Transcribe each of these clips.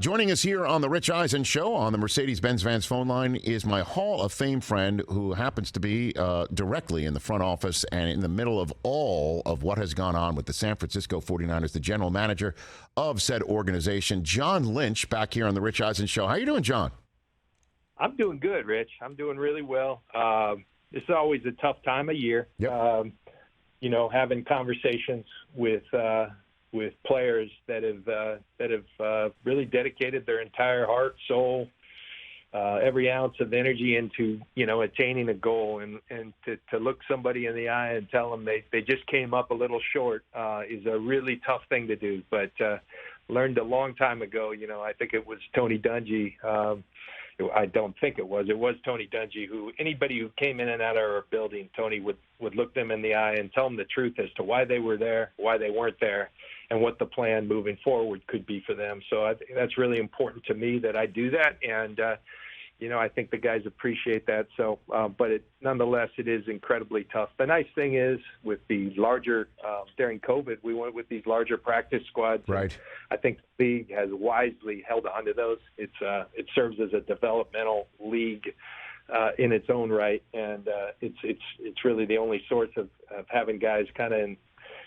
Joining us here on the Rich Eisen Show on the Mercedes-Benz Vans phone line is my Hall of Fame friend who happens to be directly in the front office and in the middle of all of what has gone on with the San Francisco 49ers, the general manager of said organization, John Lynch, back here on the Rich Eisen Show. How you doing, John? I'm doing good, Rich. I'm doing really well. It's always a tough time of year. Yep. Having conversations with players that have really dedicated their entire heart, soul, every ounce of energy into attaining a goal, and to look somebody in the eye and tell them they just came up a little short is a really tough thing to do. But learned a long time ago. I think it was Tony Dungy. I don't think it was. It was Tony Dungy who, anybody who came in and out of our building, Tony would look them in the eye and tell them the truth as to why they were there, why they weren't there, and what the plan moving forward could be for them. So I think that's really important to me that I do that. And, I think the guys appreciate that. So, but nonetheless, it is incredibly tough. The nice thing is with the larger, during COVID, we went with these larger practice squads. Right. I think the league has wisely held on to those. It serves as a developmental league in its own right. And it's really the only source of having guys kind of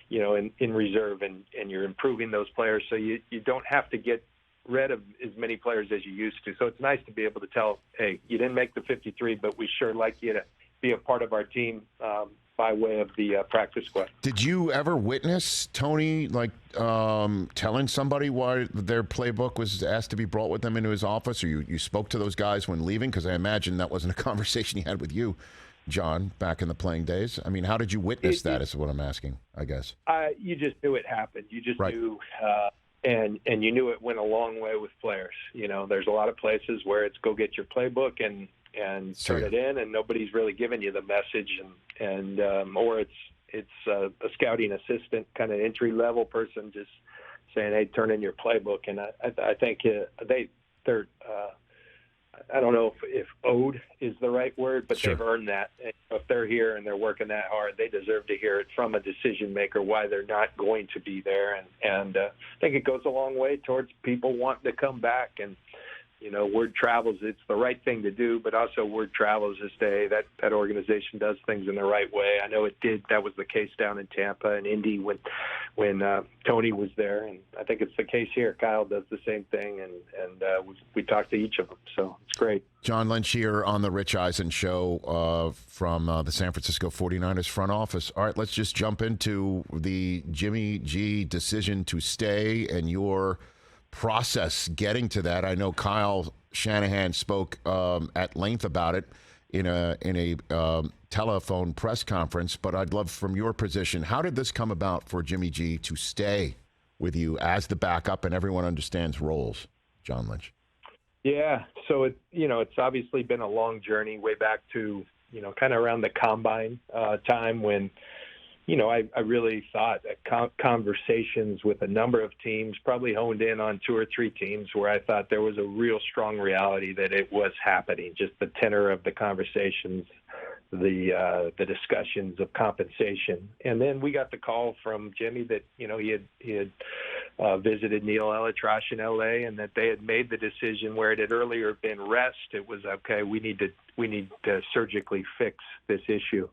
in reserve, and you're improving those players. So you don't have to get rid of as many players as you used to. So it's nice to be able to tell, hey, you didn't make the 53, but we sure like you to be a part of our team by way of the practice squad. Did you ever witness Tony telling somebody why their playbook was asked to be brought with them into his office, or you spoke to those guys when leaving? Because I imagine that wasn't a conversation he had with you, John, back in the playing days. I mean, how did you witness that is what I'm asking, I guess. You just knew it happened. You just knew and you knew it went a long way with players. There's a lot of places where it's go get your playbook and turn it in, and nobody's really giving you the message, and or it's a scouting assistant kind of entry level person just saying, hey, turn in your playbook. And I think they're I don't know if owed is the right word, but they've earned that. And if they're here and they're working that hard, they deserve to hear it from a decision maker why they're not going to be there. And I think it goes a long way towards people wanting to come back. And word travels. It's the right thing to do, but also word travels as to, hey, that organization does things in the right way. I know it did. That was the case down in Tampa and Indy when Tony was there, and I think it's the case here. Kyle does the same thing, and we talk to each of them, so it's great. John Lynch here on the Rich Eisen Show from the San Francisco 49ers front office. All right, let's just jump into the Jimmy G decision to stay and your process getting to that. I know Kyle Shanahan spoke at length about it in a telephone press conference, but I'd love from your position, how did this come about for Jimmy G to stay with you as the backup, and everyone understands roles, John Lynch? Yeah, so it's obviously been a long journey way back to kind of around the combine time when I really thought that conversations with a number of teams probably honed in on 2 or 3 teams where I thought there was a real strong reality that it was happening, just the tenor of the conversations, the discussions of compensation. And then we got the call from Jimmy that, he had visited Neil Elatrash in L.A. and that they had made the decision where it had earlier been rest. It was, okay, we need to surgically fix this issue.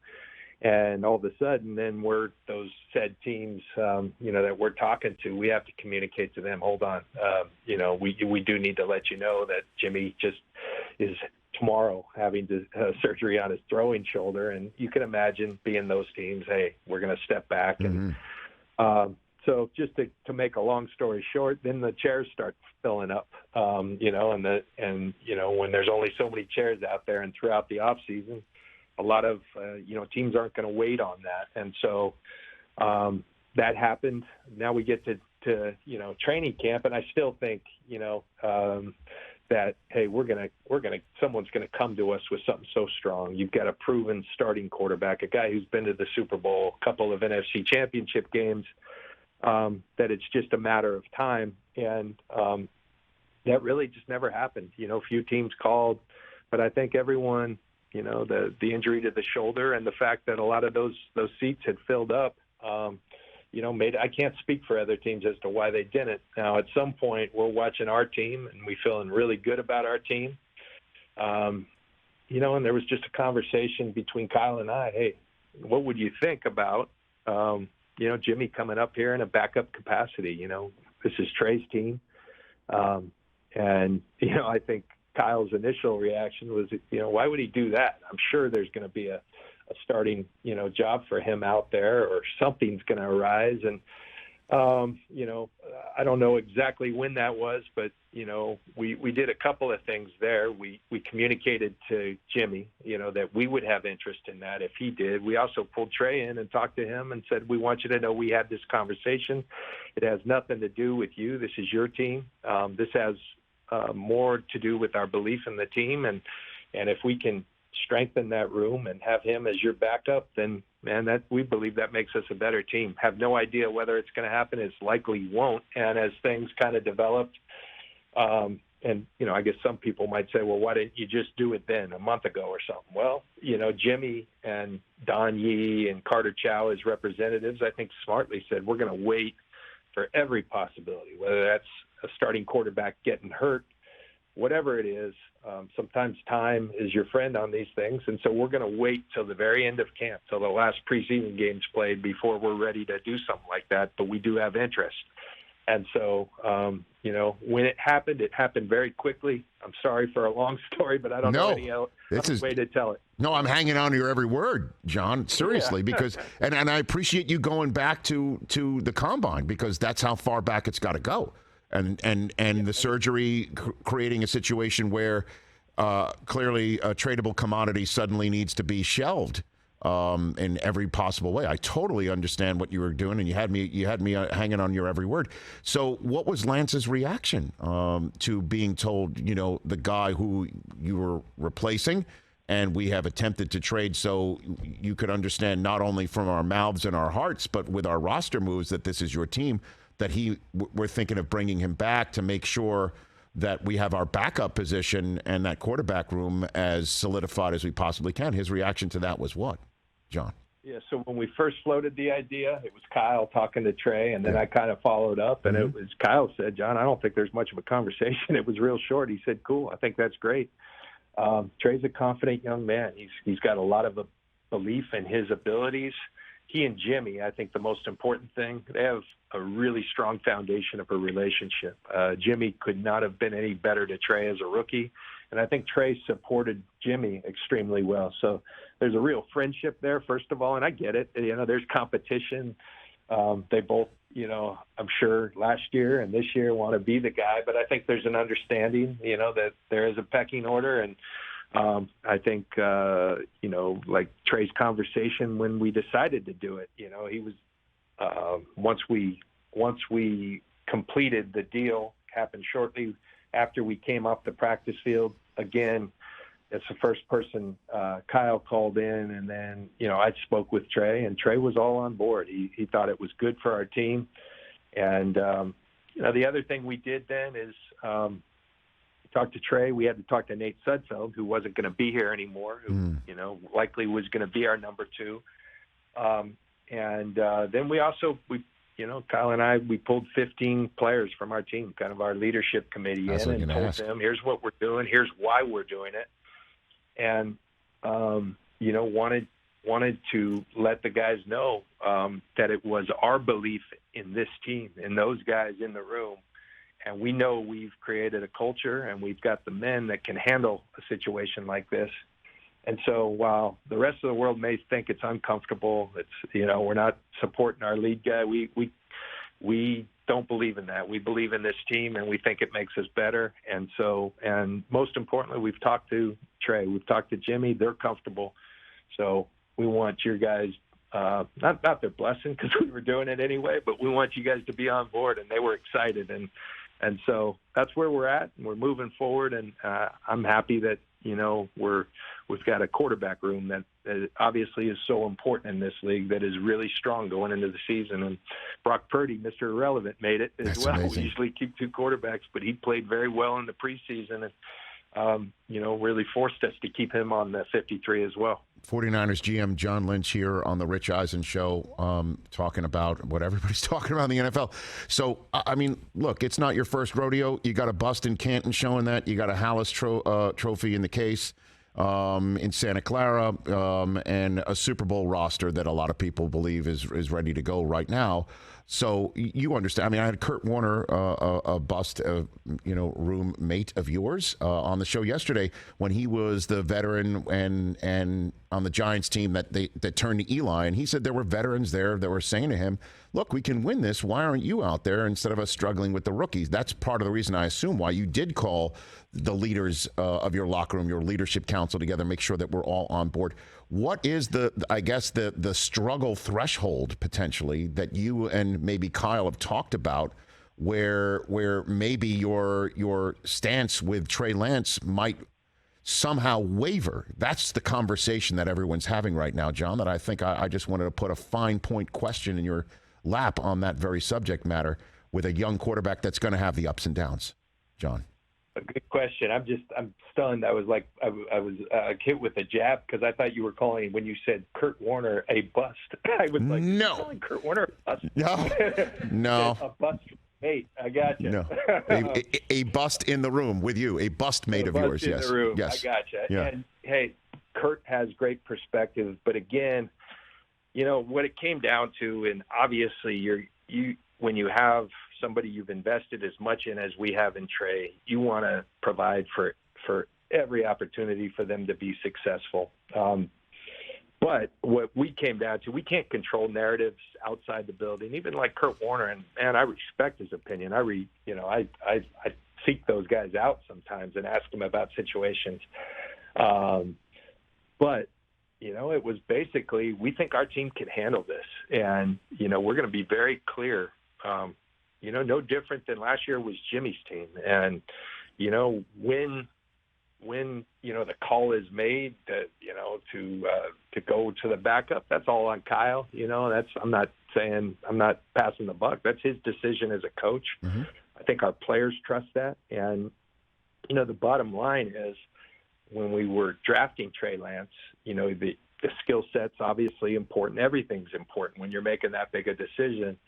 And all of a sudden, then those said teams, that we're talking to, we have to communicate to them, hold on, we do need to let you know that Jimmy just is tomorrow having surgery on his throwing shoulder. And you can imagine being those teams, hey, we're going to step back. And so just to make a long story short, then the chairs start filling up, when there's only so many chairs out there, and throughout the off season, a lot of, teams aren't going to wait on that. And so that happened. Now we get to training camp. And I still think, that, hey, someone's going to come to us with something so strong. You've got a proven starting quarterback, a guy who's been to the Super Bowl, a couple of NFC championship games, that it's just a matter of time. And that really just never happened. A few teams called, but I think everyone, the injury to the shoulder and the fact that a lot of those seats had filled up, I can't speak for other teams as to why they didn't. Now, at some point, we're watching our team, and we feeling really good about our team. And there was just a conversation between Kyle and I. Hey, what would you think about, Jimmy coming up here in a backup capacity? This is Trey's team. And I think Kyle's initial reaction was, why would he do that? I'm sure there's going to be a starting, job for him out there, or something's going to arise. And, I don't know exactly when that was, but, we did a couple of things there. We communicated to Jimmy, that we would have interest in that if he did. We also pulled Trey in and talked to him and said, we want you to know we had this conversation. It has nothing to do with you. This is your team. This has more to do with our belief in the team. And if we can strengthen that room and have him as your backup, then, man, that we believe that makes us a better team. Have no idea whether it's going to happen. It's likely won't. And as things kind of developed, I guess some people might say, well, why didn't you just do it then a month ago or something? Well, Jimmy and Don Yee and Carter Chow as representatives, I think smartly said, we're going to wait for every possibility, whether that's a starting quarterback getting hurt, whatever it is. Sometimes time is your friend on these things. And so we're going to wait till the very end of camp, till the last preseason games played, before we're ready to do something like that. But we do have interest. And so, when it happened very quickly. I'm sorry for a long story, but I don't know any other way to tell it. No, I'm hanging on to your every word, John, seriously, because and I appreciate you going back to the combine, because that's how far back it's got to go. And the surgery creating a situation where clearly a tradable commodity suddenly needs to be shelved in every possible way. I totally understand what you were doing, and you had me hanging on your every word. So what was Lance's reaction to being told, the guy who you were replacing, and we have attempted to trade, so you could understand not only from our mouths and our hearts, but with our roster moves, that this is your team, that we're thinking of bringing him back to make sure that we have our backup position and that quarterback room as solidified as we possibly can. His reaction to that was what, John? Yeah, so when we first floated the idea, it was Kyle talking to Trey, and then I kind of followed up, and it was Kyle said, John, I don't think there's much of a conversation. It was real short. He said, cool, I think that's great. Trey's a confident young man. He's got a lot of belief in his abilities. He and Jimmy, I think the most important thing, they have a really strong foundation of a relationship. Jimmy could not have been any better to Trey as a rookie, and I think Trey supported Jimmy extremely well. So there's a real friendship there, first of all, and I get it. There's competition. They both, I'm sure last year and this year want to be the guy, but I think there's an understanding, that there is a pecking order. And I think, like Trey's conversation when we decided to do it, he was, once we completed the deal, happened shortly after we came off the practice field. Again, it's the first person Kyle called in, and then, I spoke with Trey, and Trey was all on board. He thought it was good for our team. And, the other thing we did then is talk to Trey. We had to talk to Nate Sudfeld, who wasn't going to be here anymore, who, likely was going to be our number two. And then we Kyle and I, we pulled 15 players from our team, kind of our leadership committee, in and told them, here's what we're doing, here's why we're doing it. And, wanted to let the guys know that it was our belief in this team and those guys in the room. And we know we've created a culture, and we've got the men that can handle a situation like this. And so while the rest of the world may think it's uncomfortable, it's, we're not supporting our lead guy, we don't believe in that. We believe in this team, and we think it makes us better. And so, and most importantly, we've talked to Trey, we've talked to Jimmy, they're comfortable. So we want your guys, not their blessing, because we were doing it anyway, but we want you guys to be on board, and they were excited. And so that's where we're at, and we're moving forward. And I'm happy that, we've got a quarterback room that obviously is so important in this league, that is really strong going into the season. And Brock Purdy, Mr. Irrelevant, made it as well. Amazing. We usually keep two quarterbacks, but he played very well in the preseason. really forced us to keep him on the 53 as well. 49ers GM John Lynch here on the Rich Eisen Show, talking about what everybody's talking about in the NFL. So, I mean, look, it's not your first rodeo. You got a bust in Canton showing that. You got a Hallis trophy in the case in Santa Clara, and a Super Bowl roster that a lot of people believe is ready to go right now. So you understand. I mean, I had Kurt Warner, a bust, roommate of yours, on the show yesterday when he was the veteran and on the Giants team that turned to Eli, and he said there were veterans there that were saying to him, "Look, we can win this. Why aren't you out there instead of us struggling with the rookies?" That's part of the reason, I assume, why you did call the leaders of your locker room, your leadership council together, make sure that we're all on board. What is the struggle threshold potentially that you and maybe Kyle have talked about, where maybe your stance with Trey Lance might somehow waver? That's the conversation that everyone's having right now, John, that I think I just wanted to put a fine point question in your lap on that very subject matter with a young quarterback that's going to have the ups and downs. John. A good question. I'm stunned. I was hit with a jab because I thought you were calling, when you said Kurt Warner, a bust. I was like, no, you're calling Kurt Warner a bust? No. A bust mate. I got you. No. A bust in the room with you. A bust mate of yours. Yes. The room. Yes. I got you. Yeah. And hey, Kurt has great perspective, but again, what it came down to, and obviously when you have somebody you've invested as much in as we have in Trey, you want to provide for every opportunity for them to be successful. But what we came down to, we can't control narratives outside the building, even like Kurt Warner. And I respect his opinion. I seek those guys out sometimes and ask them about situations. But it was basically, we think our team can handle this. And, we're going to be very clear. No different than last year was Jimmy's team. And, when the call is made that, to go to the backup, that's all on Kyle. I'm not passing the buck. That's his decision as a coach. Mm-hmm. I think our players trust that. And, the bottom line is, when we were drafting Trey Lance, the skill set's obviously important. Everything's important when you're making that big a decision.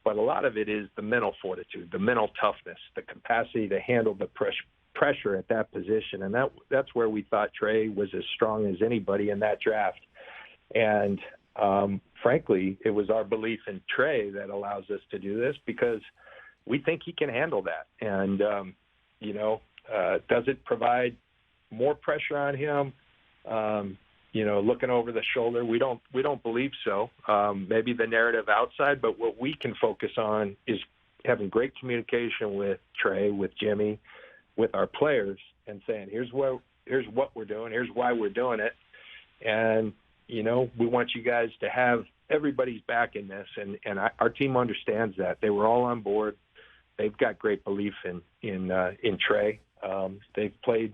But a lot of it is the mental fortitude, the mental toughness, the capacity to handle the pressure at that position. And that's where we thought Trey was as strong as anybody in that draft. And frankly, it was our belief in Trey that allows us to do this, because we think he can handle that. And, does it provide more pressure on him? Looking over the shoulder, we don't believe so. Maybe the narrative outside, but what we can focus on is having great communication with Trey, with Jimmy, with our players, and saying, here's what we're doing, here's why we're doing it, and we want you guys to have everybody's back in this, and our team understands that. They were all on board. They've got great belief in Trey. They've played.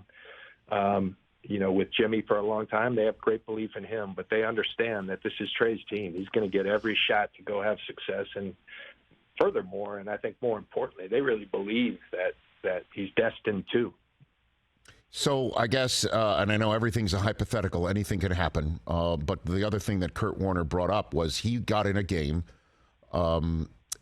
With Jimmy for a long time. They have great belief in him, but they understand that this is Trey's team. He's going to get every shot to go have success. And furthermore, and I think more importantly, they really believe that he's destined to. So I guess, and I know everything's a hypothetical, anything can happen, but the other thing that Kurt Warner brought up was he got in a game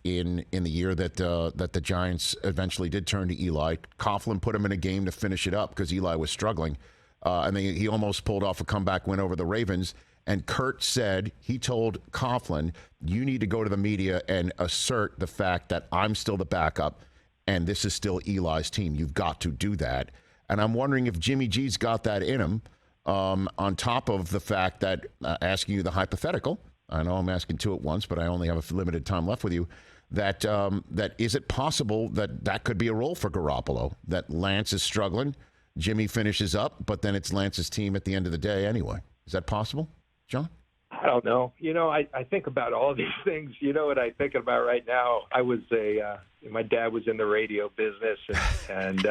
in the year that the Giants eventually did turn to Eli. Coughlin put him in a game to finish it up because Eli was struggling. And he almost pulled off a comeback win over the Ravens. And Kurt said, he told Coughlin, you need to go to the media and assert the fact that I'm still the backup and this is still Eli's team. You've got to do that. And I'm wondering if Jimmy G's got that in him, on top of the fact that, asking you the hypothetical, I know I'm asking two at once, but I only have a limited time left with you, that is it possible that could be a role for Garoppolo, that Lance is struggling, Jimmy finishes up, but then it's Lance's team at the end of the day anyway. Is that possible, John? I don't know. I think about all these things. You know what I think about right now? I was my dad was in the radio business, and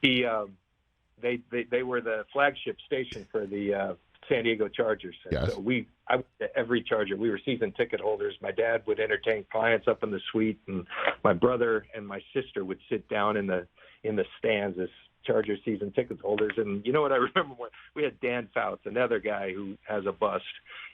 they were the flagship station for the San Diego Chargers. And yes. So I went to every Charger. We were season ticket holders. My dad would entertain clients up in the suite, and my brother and my sister would sit down in the in the stands as Charger season ticket holders. And you know what I remember when we had Dan Fouts, another guy who has a bust.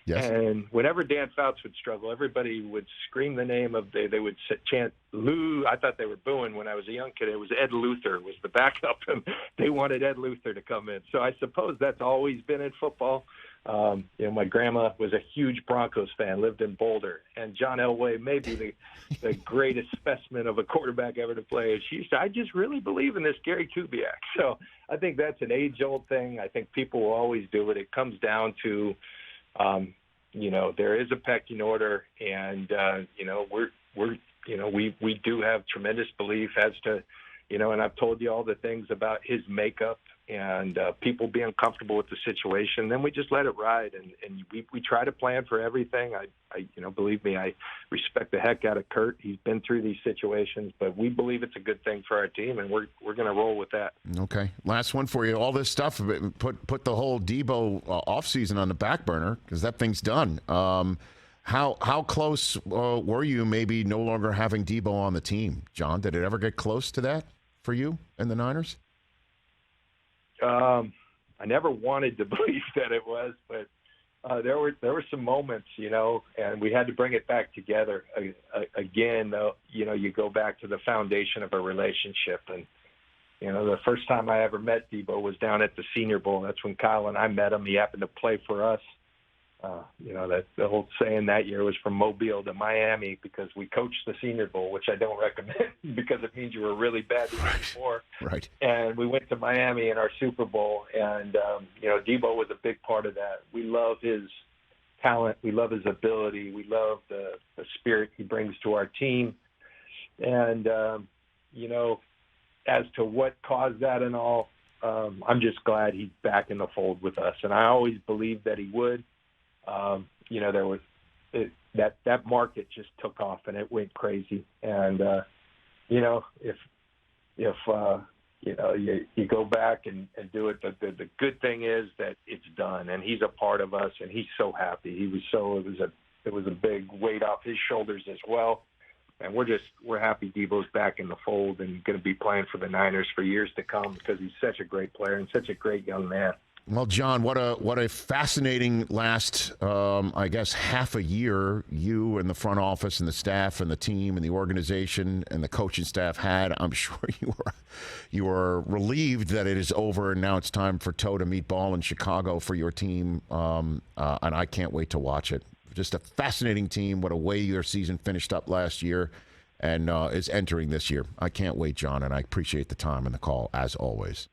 Yes. And whenever Dan Fouts would struggle, everybody would scream the name of they would chant Lou. I thought they were booing when I was a young kid. It was Ed Luther was the backup, and they wanted Ed Luther to come in. So I suppose that's always been in football. My grandma was a huge Broncos fan, lived in Boulder, and John Elway may be the greatest specimen of a quarterback ever to play. She used to, I just really believe in this Gary Kubiak. So I think that's an age-old thing. I think people will always do it. It comes down to, there is a pecking order, and we do have tremendous belief as to, and I've told you all the things about his makeup and people being comfortable with the situation. Then we just let it ride, and we try to plan for everything. I believe me, I respect the heck out of Kurt. He's been through these situations, but we believe it's a good thing for our team, and we're going to roll with that. Okay, last one for you. All this stuff, put the whole Deebo offseason on the back burner because that thing's done. How close were you maybe no longer having Deebo on the team, John? Did it ever get close to that for you and the Niners? I never wanted to believe that it was, but there were some moments, and we had to bring it back together again. Though, you go back to the foundation of a relationship, and the first time I ever met Deebo was down at the Senior Bowl. That's when Kyle and I met him. He happened to play for us. That the whole saying that year was from Mobile to Miami because we coached the Senior Bowl, which I don't recommend because it means you were really bad the year before. Right. And we went to Miami in our Super Bowl, and Deebo was a big part of that. We love his talent, we love his ability, we love the spirit he brings to our team, and as to what caused that and all, I'm just glad he's back in the fold with us, and I always believed that he would. There was that market just took off and it went crazy. And, if you go back and do it, the good thing is that it's done and he's a part of us and he's so happy. It was a big weight off his shoulders as well. And we're happy Deebo's back in the fold and going to be playing for the Niners for years to come because he's such a great player and such a great young man. Well, John, what a fascinating last, half a year you and the front office and the staff and the team and the organization and the coaching staff had. I'm sure you were relieved that it is over and now it's time for Toe to meet ball in Chicago for your team, and I can't wait to watch it. Just a fascinating team. What a way your season finished up last year and is entering this year. I can't wait, John, and I appreciate the time and the call as always.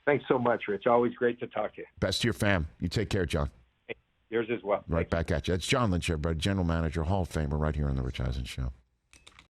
Thanks so much, Rich. Always great to talk to you. Best to your fam. You take care, John. Yours as well. Right back at you. It's John Lynch, everybody, General Manager, Hall of Famer, right here on the Rich Eisen Show.